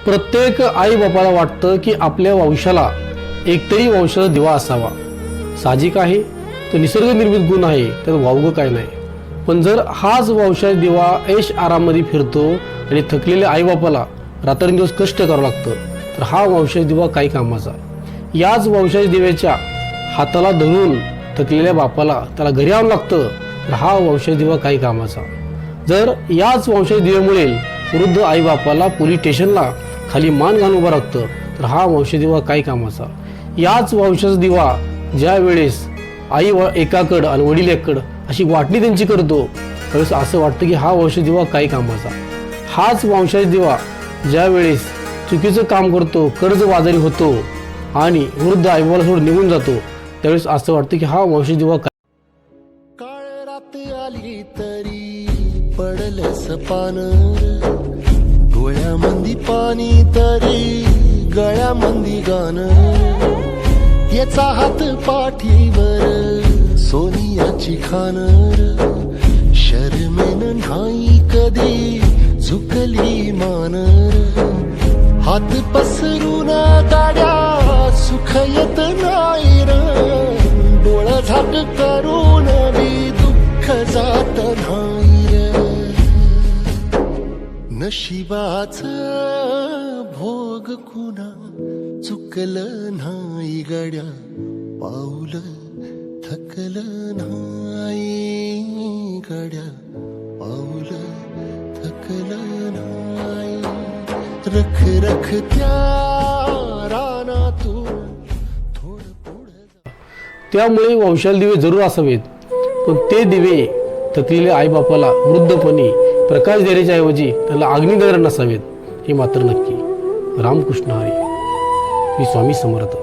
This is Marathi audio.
प्रत्येक आई बापाला वाटतं की आपल्या वंशाला एकतरी वंशाचा दिवा असावा. साहजिक आहे, तो निसर्ग निर्मित गुण आहे, त्यात वावगं काय नाही. पण जर हाच वंशाचा दिवा ऐश आराममध्ये फिरतो आणि थकलेल्या आईबापाला रात्रंदिवस कष्ट करावं लागतं, तर हा वंशाचा दिवा काही कामाचा. याच वंशाच्या दिव्याच्या हाताला धरून थकलेल्या बापाला त्याला घरी आणावं लागतं, तर हा वंशाचा दिवा काही कामाचा. जर याच वंशाच्या दिव्यामुळे वृद्ध आईबापाला पोलीस स्टेशनला खाली मान घालून उभं राखतं, तर हा वंशाचा दिवा काही कामाचा. याच वंशाचा दिवा ज्या वेळेस आई एकाकडं आणि वडील एकाकडं अशी वाटणी त्यांची करतो, त्यावेळेस असं वाटतं की हा वंशाचा दिवा काही कामाचा. हाच वंशाचा दिवा ज्या वेळेस चुकीचं काम करतो, कर्जबाजारी होतो आणि वृद्ध आईबापाला सोडून निघून जातो, त्यावेळेस असं वाटतं की हा वंशाचा दिवा काळ रात आली तरी पडलंस पान, डोळ्यामंदी पाणी तरी गळ्यामंदी गाणं. याचा हात पाठीवर सोनियाची खान, शर्मेन नाही कधी झुकली मान. हात पसरून गाड्या सुख येत नाही र, डोळ झाक करून बी दुःख जात नाही र. नशिबाच भोग कुणा चुकलं नाही गड्या, पाऊल थकलं नाही गड्या, पाऊल थकलं नाही. रख रख त्या रानातून थोडं पुढं. त्यामुळे वंशाला दिवे जरूर असावेत, पण ते दिवे थकलेल्या आईबापाला वृद्धपणी प्रकाश देण्याच्या ऐवजी त्याला अग्नी देणारे नसावेत, हे मात्र नक्की. रामकृष्ण हरी. श्री स्वामी समर्थ.